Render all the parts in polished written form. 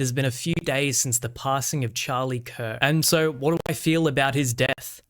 It has been a few days since the passing of Charlie Kirk. And so what do I feel about his death?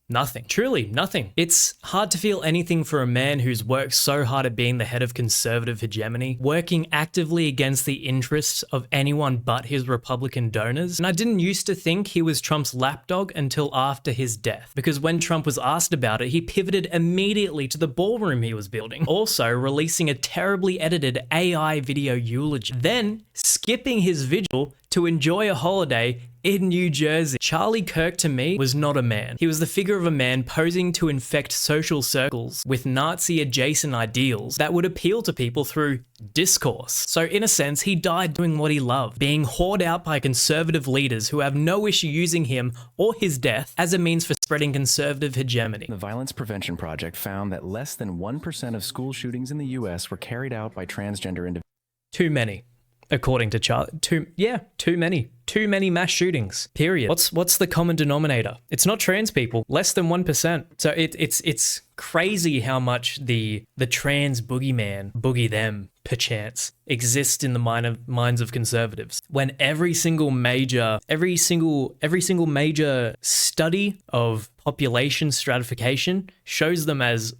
Nothing. Truly, nothing. It's hard to feel anything for a man who's worked so hard at being the head of conservative hegemony, working actively against the interests of anyone but his Republican donors. And I didn't used to think he was Trump's lapdog until after his death, because when Trump was asked about it, he pivoted immediately to the ballroom he was building, also releasing a terribly edited AI video eulogy, then skipping his vigil to enjoy a holiday in New Jersey. Charlie Kirk, to me, was not a man. He was the figure of a man posing to infect social circles with Nazi-adjacent ideals that would appeal to people through discourse. So in a sense, he died doing what he loved, being whored out by conservative leaders who have no issue using him or his death as a means for spreading conservative hegemony. The Violence Prevention Project found that less than 1% of school shootings in the US were carried out by transgender individuals. Too many. According to Charlie, too many. Too many mass shootings, period. What's the common denominator? It's not trans people, less than 1%. So it's crazy how much the trans boogeyman, boogie them, perchance, exists in the minds of conservatives. When every single major study of population stratification shows them as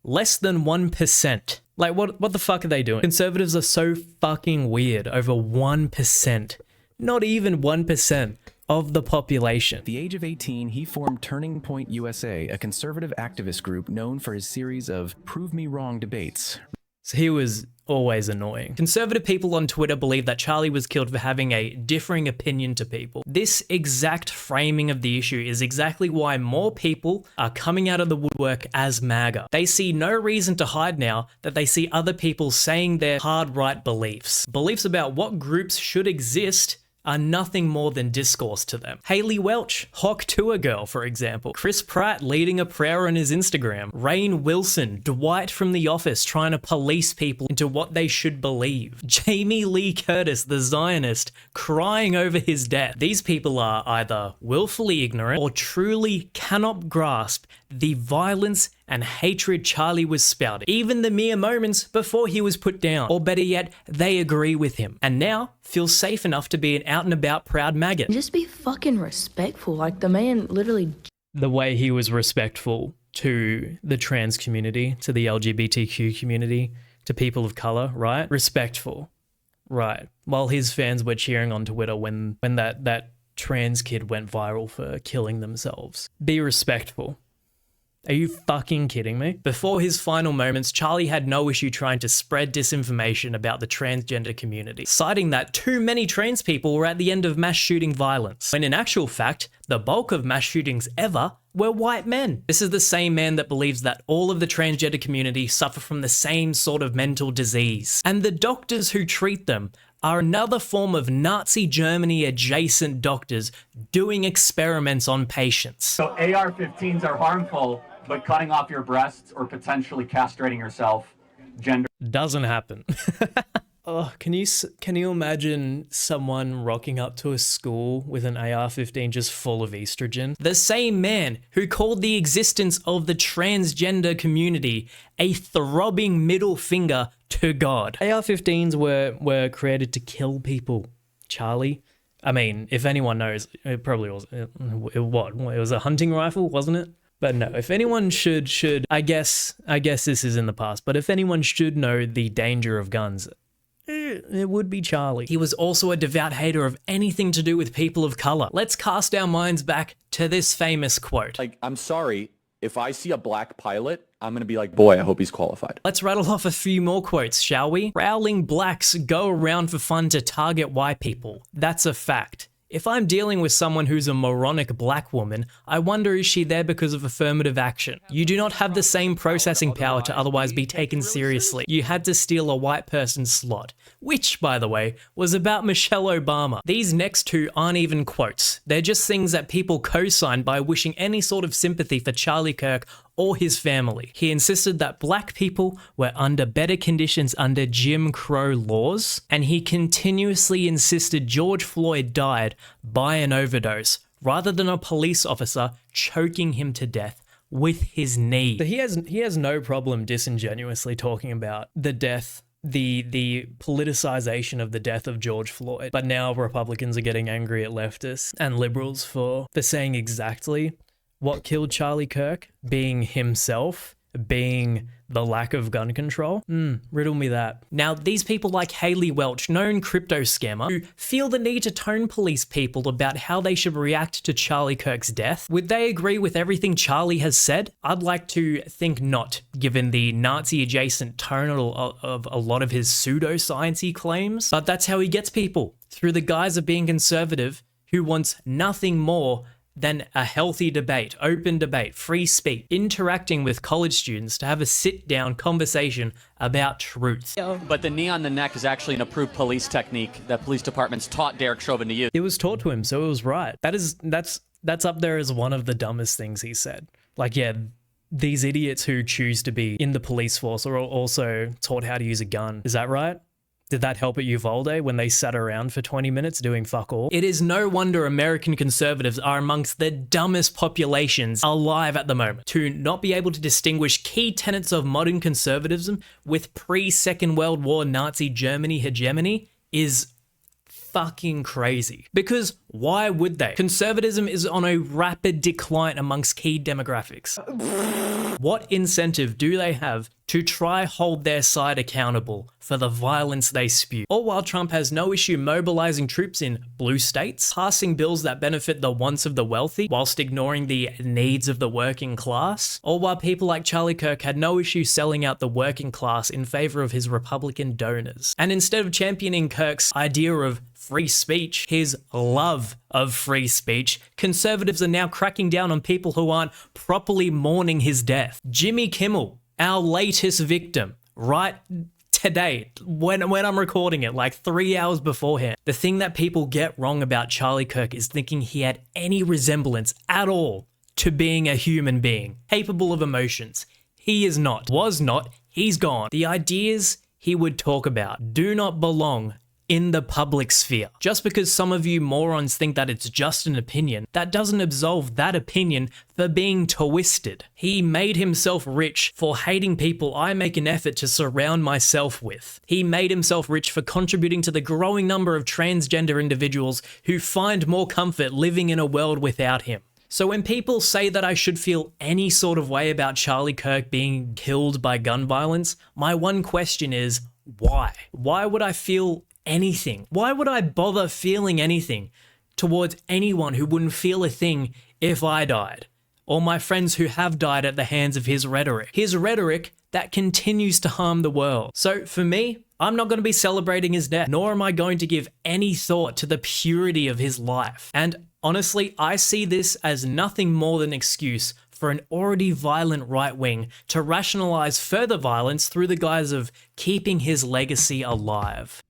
less than 1%. Like, what the fuck are they doing? Conservatives are so fucking weird. Over 1%, not even 1% of the population. At the age of 18, he formed Turning Point USA, a conservative activist group known for his series of Prove Me Wrong debates. So he was always annoying. Conservative people on Twitter believe that Charlie was killed for having a differing opinion to people. This exact framing of the issue is exactly why more people are coming out of the woodwork as MAGA. They see no reason to hide now that they see other people saying their hard right beliefs. Beliefs about what groups should exist are nothing more than discourse to them. Haley Welch, Hawk Tour Girl, for example. Chris Pratt leading a prayer on his Instagram. Rainn Wilson, Dwight from The Office trying to police people into what they should believe. Jamie Lee Curtis, the Zionist, crying over his death. These people are either willfully ignorant or truly cannot grasp the violence and hatred Charlie was spouting, even the mere moments before he was put down. Or better yet, they agree with him, and now feel safe enough to be an out and about proud maggot. Just be fucking respectful. Like, the man literally... The way he was respectful to the trans community, to the LGBTQ community, to people of color, right? Respectful, right? While his fans were cheering on Twitter when that trans kid went viral for killing themselves. Be respectful. Are you fucking kidding me? Before his final moments, Charlie had no issue trying to spread disinformation about the transgender community, citing that too many trans people were at the end of mass shooting violence, when in actual fact, the bulk of mass shootings ever were white men. This is the same man that believes that all of the transgender community suffer from the same sort of mental disease, and the doctors who treat them are another form of Nazi Germany adjacent doctors doing experiments on patients. So AR-15s are harmful, but cutting off your breasts or potentially castrating yourself, gender doesn't happen. Oh, can you imagine someone rocking up to a school with an AR-15 just full of estrogen? The same man who called the existence of the transgender community a throbbing middle finger to God. AR-15s were created to kill people, Charlie. I mean, if anyone knows, it probably was, it was a hunting rifle, wasn't it? But no, if anyone should, I guess this is in the past, but if anyone should know the danger of guns, it would be Charlie. He was also a devout hater of anything to do with people of color. Let's cast our minds back to this famous quote. Like, I'm sorry, if I see a black pilot, I'm gonna be like, boy, I hope he's qualified. Let's rattle off a few more quotes, shall we? Prowling blacks go around for fun to target white people. That's a fact. If I'm dealing with someone who's a moronic black woman, I wonder, is she there because of affirmative action? You do not have the same processing power to otherwise be taken seriously. You had to steal a white person's slot, which, by the way, was about Michelle Obama. These next two aren't even quotes. They're just things that people co-signed by wishing any sort of sympathy for Charlie Kirk or his family. He insisted that black people were under better conditions under Jim Crow laws, and he continuously insisted George Floyd died by an overdose, rather than a police officer choking him to death with his knee. So he has no problem disingenuously talking about the death the politicization of the death of George Floyd. But now Republicans are getting angry at leftists and liberals for saying exactly what killed Charlie Kirk, being himself, being the lack of gun control. Riddle me that. Now, these people like Haley Welch, known crypto scammer, who feel the need to tone police people about how they should react to Charlie Kirk's death, would they agree with everything Charlie has said? I'd like to think not, given the Nazi-adjacent tone of a lot of his pseudo-science-y claims. But that's how he gets people, through the guise of being conservative, who wants nothing more than a healthy debate, open debate, free speech, interacting with college students to have a sit-down conversation about truth. But the knee on the neck is actually an approved police technique that police departments taught Derek Chauvin to use. It was taught to him, so it was right. That's up there as one of the dumbest things he said. Like, yeah, these idiots who choose to be in the police force are also taught how to use a gun. Is that right? Did that help at Uvalde when they sat around for 20 minutes doing fuck all? It is no wonder American conservatives are amongst the dumbest populations alive at the moment. To not be able to distinguish key tenets of modern conservatism with pre-Second World War Nazi Germany hegemony is fucking crazy. Because why would they? Conservatism is on a rapid decline amongst key demographics. What incentive do they have to try hold their side accountable for the violence they spew? All while Trump has no issue mobilizing troops in blue states, passing bills that benefit the wants of the wealthy whilst ignoring the needs of the working class. All while people like Charlie Kirk had no issue selling out the working class in favor of his Republican donors. And instead of championing Kirk's idea of free speech, his love of free speech, conservatives are now cracking down on people who aren't properly mourning his death. Jimmy Kimmel, our latest victim, right today, when I'm recording it, like 3 hours beforehand. The thing that people get wrong about Charlie Kirk is thinking he had any resemblance at all to being a human being, capable of emotions. He is not, was not, he's gone. The ideas he would talk about do not belong in the public sphere. Just because some of you morons think that it's just an opinion, that doesn't absolve that opinion for being twisted. He made himself rich for hating people I make an effort to surround myself with. He made himself rich for contributing to the growing number of transgender individuals who find more comfort living in a world without him. So when people say that I should feel any sort of way about Charlie Kirk being killed by gun violence, my one question is, why? Why would I feel anything? Why would I bother feeling anything towards anyone who wouldn't feel a thing if I died? Or my friends who have died at the hands of his rhetoric. His rhetoric that continues to harm the world. So for me, I'm not going to be celebrating his death, nor am I going to give any thought to the purity of his life. And honestly, I see this as nothing more than an excuse for an already violent right wing to rationalize further violence through the guise of keeping his legacy alive.